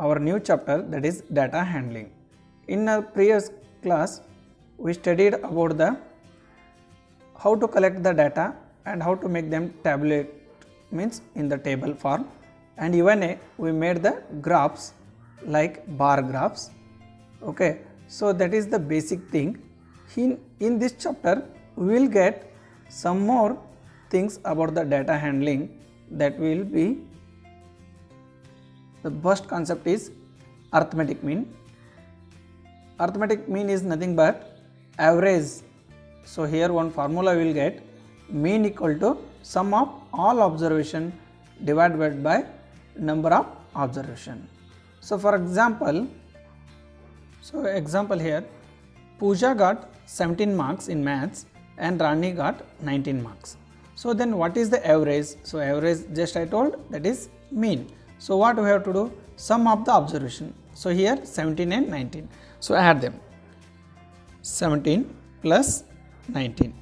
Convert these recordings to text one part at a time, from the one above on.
our new chapter, that is data handling. In our previous class we studied about the how to collect the data and how to make them tabulate, means in the table form, and even we made the graphs like bar graphs. Okay, so that is the basic thing. In this chapter we will get some more things about the data handling. That will be, the first concept is arithmetic mean. Arithmetic mean is nothing but average. So here one formula we will get, mean equal to sum of all observation divided by number of observation. So for example, here Pooja got 17 marks in maths and Rani got 19 marks. So then what is the average? So average, just I told, that is mean. So what we have to do? Sum of the observation. So here 17 and 19. So add them. 17 plus 19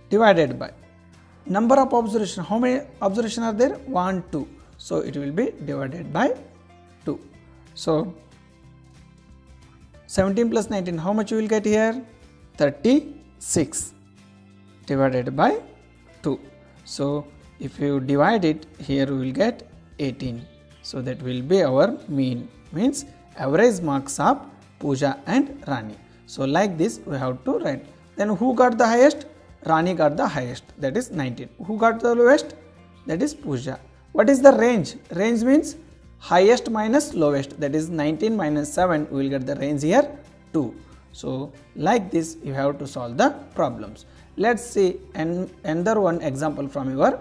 divided by number of observation. How many observation are there? 1, 2. So it will be divided by 2. So 17 plus 19, how much you will get here? 36 divided by 2. So if you divide it, here we will get 18. So that will be our mean, means average marks of Pooja and Rani. So like this we have to write. Then who got the highest? Rani got the highest, that is 19. Who got the lowest? That is Pooja. What is the range? Range means highest minus lowest, that is 19 minus 7, we will get the range here 2. So like this you have to solve the problems. Let's see another one example from your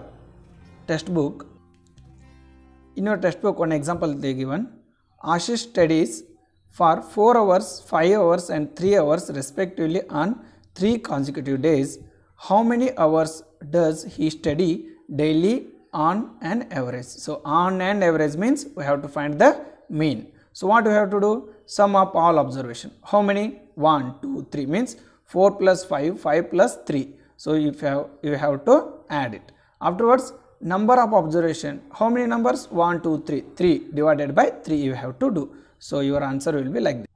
textbook. In your textbook, one example they given. Ashish studies for 4 hours, 5 hours and 3 hours respectively on 3 consecutive days. How many hours does he study daily on an average? So on an average means we have to find the mean. So what we have to do? Sum of all observation. How many? 1, 2, 3 means 4 plus 5, 5 plus 3. So you have to add it. Afterwards, number of observation. How many numbers? 1, 2, 3. 3 divided by 3 you have to do. So your answer will be like this.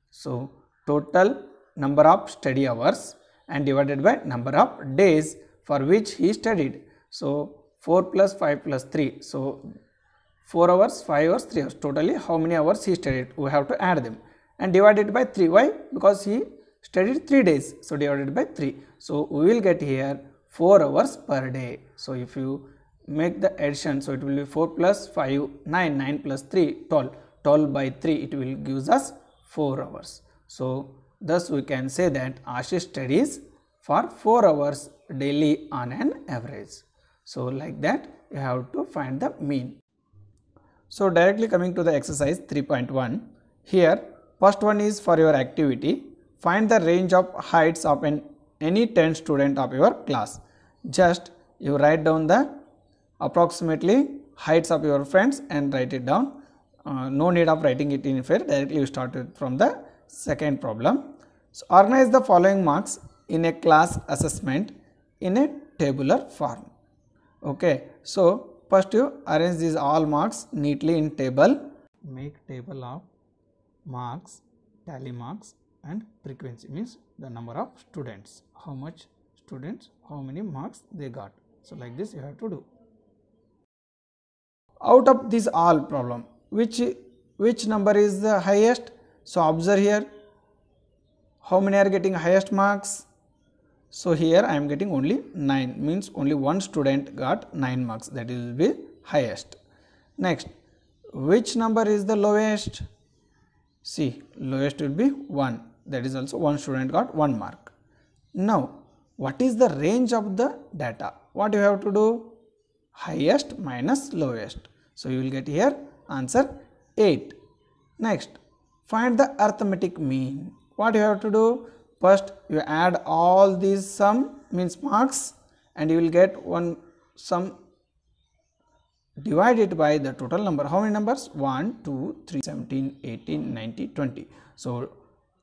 So total number of study hours and divided by number of days for which he studied. So 4 plus 5 plus 3. So 4 hours, 5 hours, 3 hours. Totally how many hours he studied? We have to add them and divide it by 3. Why? Because he studied 3 days. So divided by 3. So we will get here 4 hours per day. So if you make the addition, so it will be 4 plus 5, 9, 9 plus 3, 12. 12 by 3, it will gives us 4 hours. So thus we can say that Ashish studies for 4 hours daily on an average. So like that you have to find the mean. So directly coming to the exercise 3.1, here first one is for your activity. Find the range of heights of any 10 student of your class. Just you write down the approximately heights of your friends and write it down. No need of writing it in fair, directly you start from the second problem. So organize the following marks in a class assessment in a tabular form. Okay, so first you arrange these all marks neatly in table. Make table of marks, tally marks and frequency, means the number of students, how much students, how many marks they got. So like this you have to do. Out of this all problem, which number is the highest? So observe here, how many are getting highest marks? So here I am getting only 9, means only one student got 9 marks, that will be highest. Next, which number is the lowest? See, lowest will be 1, that is also one student got 1 mark. Now what is the range of the data? What you have to do? Highest minus lowest. So you will get here answer 8. Next, find the arithmetic mean. What you have to do? First you add all these sum, means marks, and you will get one sum, divide it by the total number. How many numbers? 1, 2, 3, 17, 18, 19, 20. So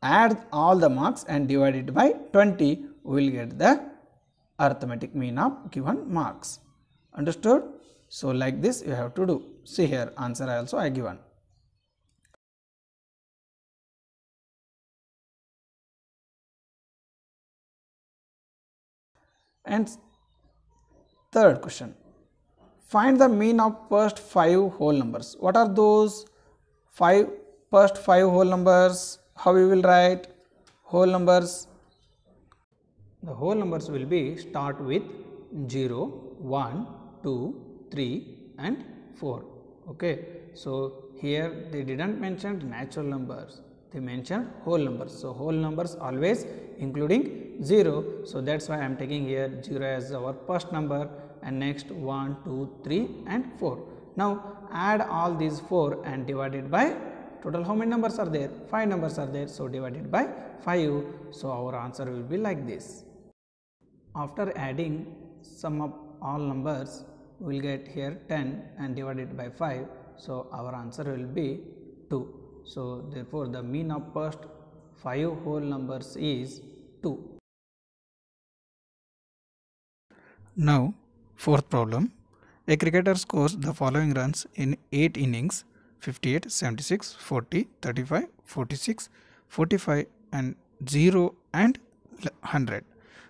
add all the marks and divide it by 20, we will get the arithmetic mean of given marks. Understood? So like this you have to do. See here, answer also I given. And third question, find the mean of first 5 whole numbers. What are those first 5 whole numbers? How we will write whole numbers? The whole numbers will be start with 0, 1, 2, 3 and 4. Okay, so here they didn't mention natural numbers, they mentioned whole numbers. So whole numbers always including 0. So that's why I am taking here 0 as our first number, and next 1, 2, 3 and 4. Now add all these 4 and divide it by total. How many numbers are there? 5 numbers are there. So divided by 5. So our answer will be like this. After adding sum of all numbers, we will get here 10 and divided by 5. So our answer will be 2. So therefore the mean of first 5 whole numbers is 2. Now fourth problem. A cricketer scores the following runs in 8 innings: 58, 76, 40, 35, 46, 45 and 0 and 100.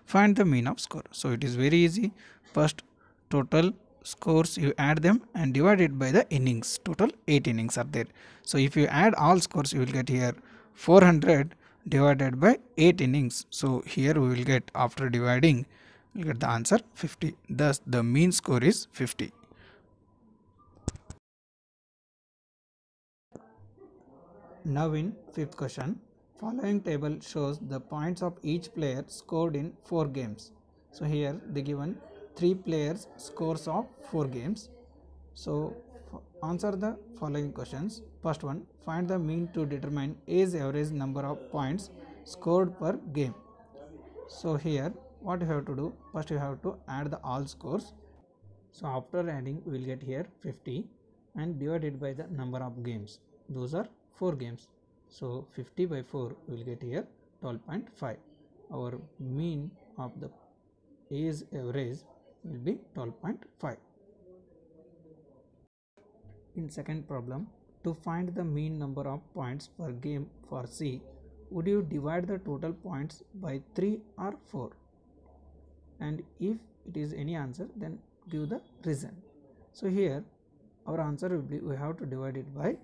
Find the mean of score. So it is very easy. First total scores you add them and divide it by the innings. Total 8 innings are there. So if you add all scores, you will get here 400 divided by 8 innings. So here we will get, after dividing, we will get the answer 50. Thus the mean score is 50. Now in fifth question, following table shows the points of each player scored in 4 games. So here they given 3 players scores of 4 games. So answer the following questions. First one, find the mean to determine A's average number of points scored per game. So here what you have to do, first you have to add the all scores. So after adding we will get here 50 and divided by the number of games. Those are 4 games. So 50 by 4 we will get here 12.5. Our mean of the A's average will be 12.5. In second problem, to find the mean number of points per game for C, would you divide the total points by 3 or 4? And if it is any answer, then give the reason. So here our answer will be, we have to divide it by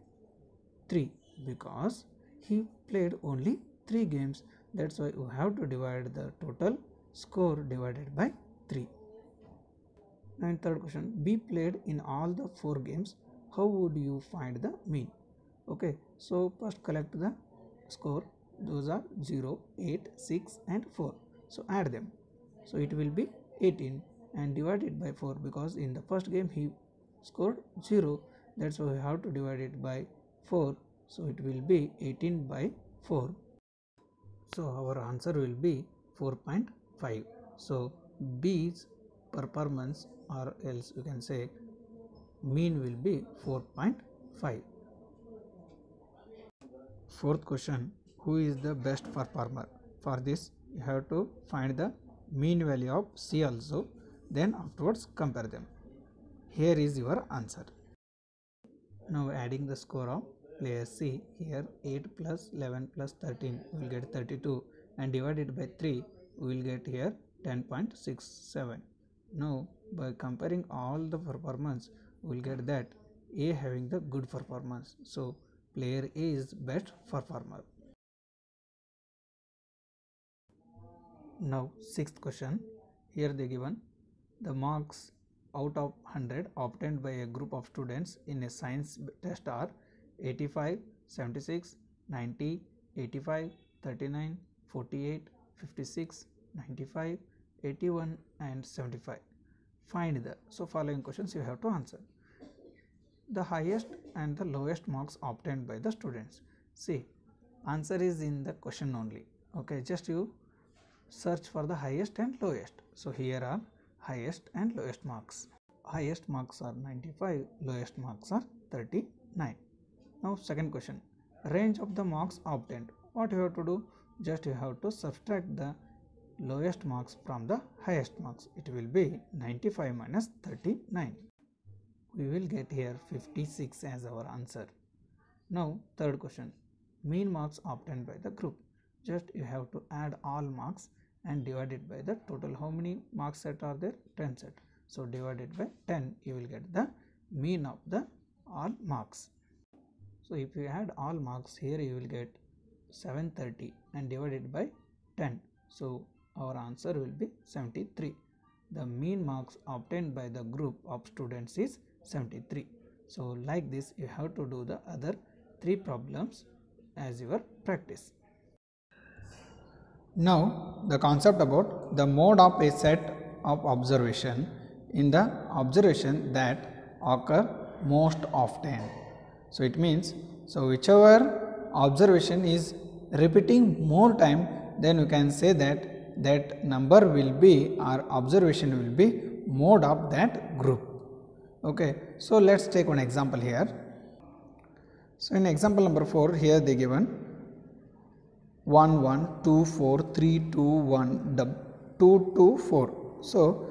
3 because he played only 3 games. That's why we have to divide the total score divided by 3. Now in third question, B played in all the 4 games. How would you find the mean? Okay, so first collect the score. Those are 0, 8, 6 and 4. So add them. So it will be 18 and divide it by 4 because in the first game he scored 0. That's why we have to divide it by 4. So it will be 18 by 4. So our answer will be 4.5. So B's performance, or else you can say mean, will be 4.5. Fourth question, who is the best performer? For this you have to find the mean value of C also, then afterwards compare them. Here is your answer. Now adding the score of player C, here 8 plus 11 plus 13 we will get 32 and divided by 3 we will get here 10.67. Now by comparing all the performance we will get that A having the good performance. So player A is best performer. Now sixth question, here they given the marks out of 100 obtained by a group of students in a science test are 85, 76, 90, 85, 39, 48, 56, 95, 81 and 75. Find the, so following questions you have to answer. The highest and the lowest marks obtained by the students. See, answer is in the question only. Okay, just you search for the highest and lowest. So here are highest and lowest marks. Highest marks are 95, lowest marks are 39. Now second question, range of the marks obtained. What you have to do? Just you have to subtract the lowest marks from the highest marks. It will be 95 minus 39. We will get here 56 as our answer. Now third question, mean marks obtained by the group. Just you have to add all marks and divided by the total. How many marks set are there? 10 set. So divided by 10, you will get the mean of the all marks. So if you add all marks here, you will get 730 and divided by 10. So our answer will be 73. The mean marks obtained by the group of students is 73. So like this, you have to do the other 3 problems as your practice. Now the concept about the mode of a set of observation in the observation that occur most often. So it means, so whichever observation is repeating more time, then you can say that number will be, or observation will be mode of that group. Okay, so let's take one example here. So in example number 4, here they given 1 1 2 4 3 2 1 2 2 4. So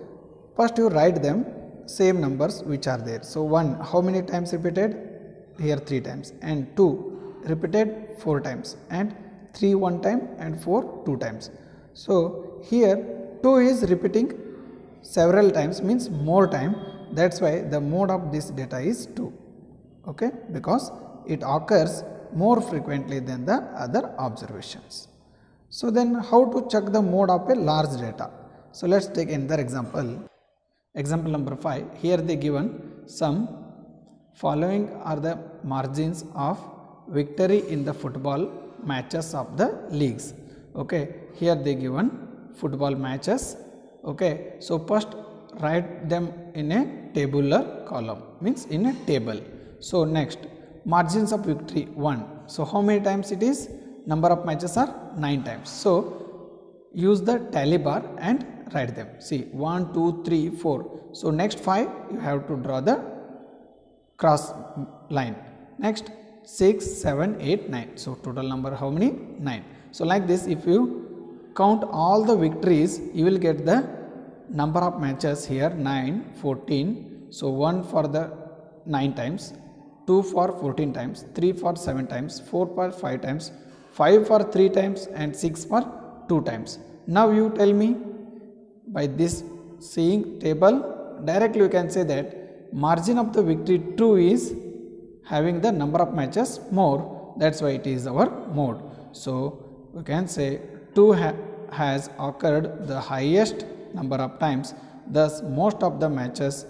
first you write them same numbers which are there. So 1 how many times repeated? Here 3 times, and 2 repeated 4 times, and 3 1 time, and 4 2 times. So here 2 is repeating several times, means more time. That's why the mode of this data is 2. Okay, because it occurs more frequently than the other observations. So then how to check the mode of a large data? So let's take another example. Example number 5. Here they given some following are the margins of victory in the football matches of the leagues. Okay, here they given football matches. Okay, so first write them in a tabular column, means in a table. So next, margins of victory 1. So how many times it is? Number of matches are 9 times. So use the tally bar and write them. See 1 2 3 4. So next 5 you have to draw the cross line. Next 6 7 8 9. So total number how many? 9. So like this, if you count all the victories, you will get the number of matches here 9 14. So 1 for the 9 times, 2 for 14 times, 3 for 7 times, 4 for 5 times, 5 for 3 times, and 6 for 2 times. Now you tell me, by this seeing table, directly you can say that margin of the victory 2 is having the number of matches more. That's why it is our mode. So we can say 2 has occurred the highest number of times, thus most of the matches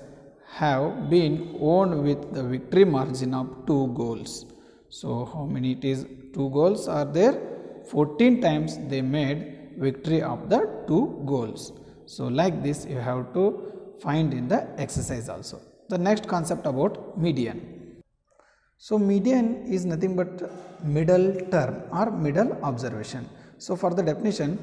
have been won with the victory margin of 2 goals. So how many it is? 2 goals are there. 14 times they made victory of the 2 goals. So like this you have to find in the exercise also. The next concept about median. So median is nothing but middle term or middle observation. So for the definition,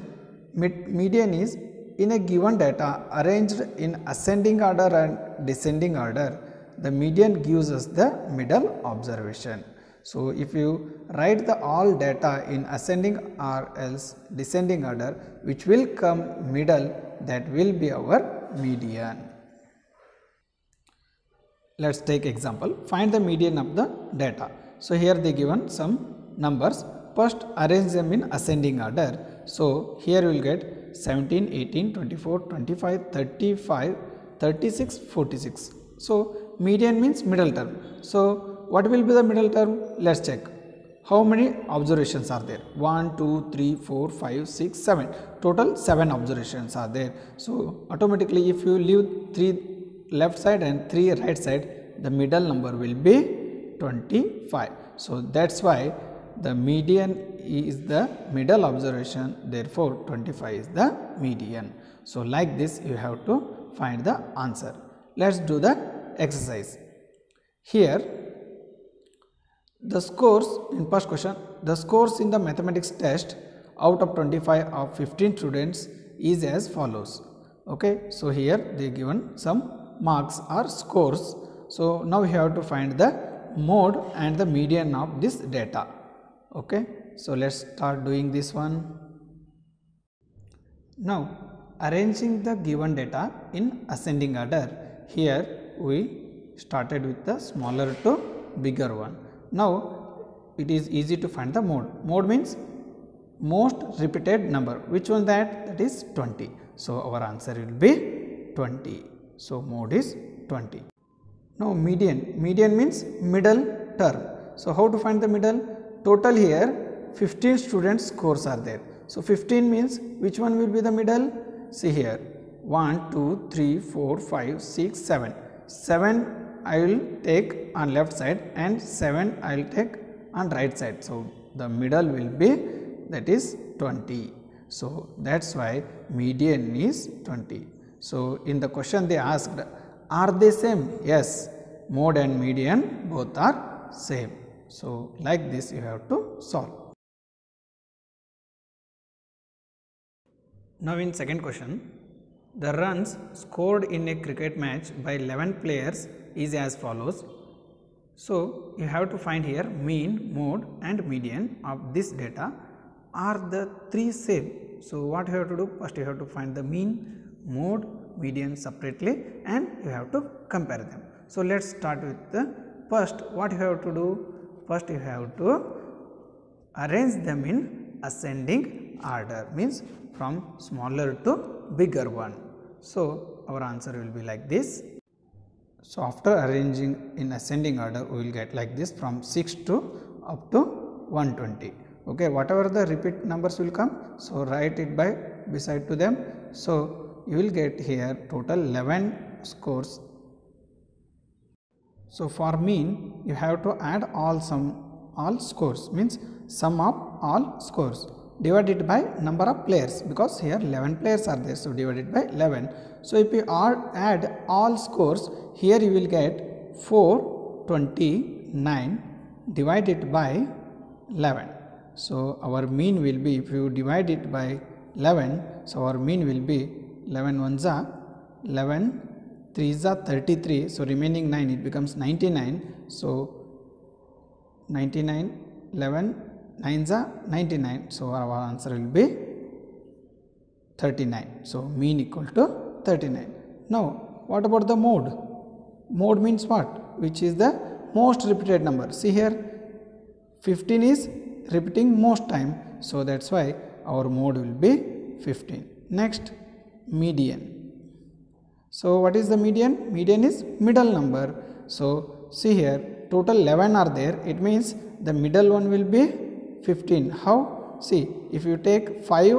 median is in a given data arranged in ascending order and descending order, the median gives us the middle observation. So if you write the all data in ascending or else descending order, which will come middle, that will be our median. Let's take example. Find the median of the data. So here they given some numbers. First arrange them in ascending order. So here you will get 17, 18, 24, 25, 35, 36, 46. So median means middle term. So what will be the middle term? Let's check. How many observations are there? 1, 2, 3, 4, 5, 6, 7. Total 7 observations are there. So automatically if you leave 3 left side and 3 right side, the middle number will be 25. So that's why the median is the middle observation, therefore 25 is the median. So like this you have to find the answer. Let's do the exercise. Here the scores in first question, the scores in the mathematics test out of 25 of 15 students is as follows. Okay, so here they given some marks or scores. So now we have to find the mode and the median of this data. Okay, so let's start doing this one. Now arranging the given data in ascending order. Here we started with the smaller to bigger one. Now it is easy to find the mode. Mode means most repeated number. Which one that? That is 20. So our answer will be 20. So mode is 20. Now median. Median means middle term. So how to find the middle? Total here 15 students scores are there. So 15 means which one will be the middle? See here 1, 2, 3, 4, 5, 6, 7. 7 I will take on left side and 7 I will take on right side. So the middle will be, that is 20. So that's why median is 20. So in the question they asked, are they same? Yes, mode and median both are same. So like this you have to solve. Now in second question, the runs scored in a cricket match by 11 players is as follows. So you have to find here mean, mode and median of this data. Are the three same? So what you have to do? First you have to find the mean, mode, median separately and you have to compare them. So let's start with the first. What you have to do? First you have to arrange them in ascending order, means from smaller to bigger one. So our answer will be like this. So after arranging in ascending order, we will get like this from 6 to up to 120. Okay, whatever the repeat numbers will come, so write it by beside to them. So you will get here total 11 scores. So for mean, you have to add all scores, means sum of all scores, divided by number of players, because here 11 players are there, so divided by 11. So if you add all scores, here you will get 429 divided by 11. So our mean will be, if you divide it by 11, so our mean will be 11 ones are 11, 3s are 33, so remaining 9, it becomes 99. So 99, 11, 9s are 99, so our answer will be 39. So mean equal to 39. Now what about the mode? Mode means what? Which is the most repeated number. See here 15 is repeating most time, so that's why our mode will be 15. Next, median. So what is the median? Median is middle number. So see here total 11 are there, it means the middle one will be 15. How? See, if you take 5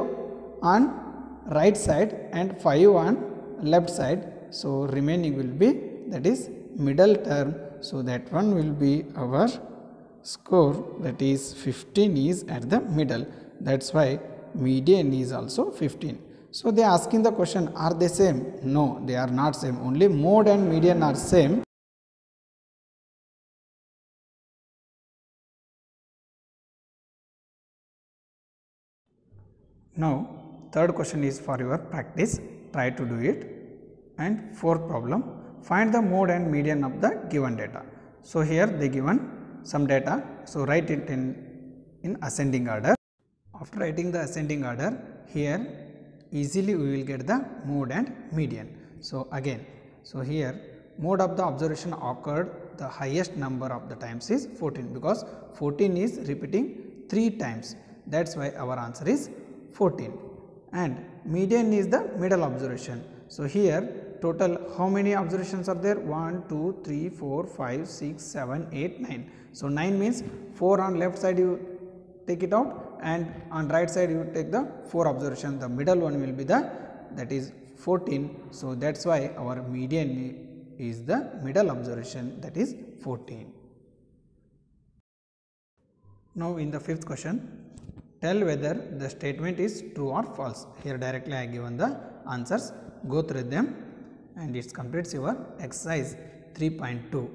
on right side and 5 on left side, so remaining will be, that is middle term. So that one will be our score, that is 15 is at the middle. That's why median is also 15. So they are asking the question, are they same? No, they are not same. Only mode and median are same. Now third question is for your practice. Try to do it. And fourth problem, find the mode and median of the given data. So here they given some data, so write it in ascending order. After writing the ascending order, here easily we will get the mode and median. So again, so here mode of the observation occurred the highest number of the times is 14, because 14 is repeating 3 times. That's why our answer is 14. And median is the middle observation. So here total how many observations are there? 1, 2, 3, 4, 5, 6, 7, 8, 9. So 9 means 4 on left side you take it out, and on right side you take the 4 observation. The middle one will be that is 14. So that's why our median is the middle observation, that is 14. Now in the fifth question, tell whether the statement is true or false. Here directly I given the answers. Go through them and it completes your exercise 3.2.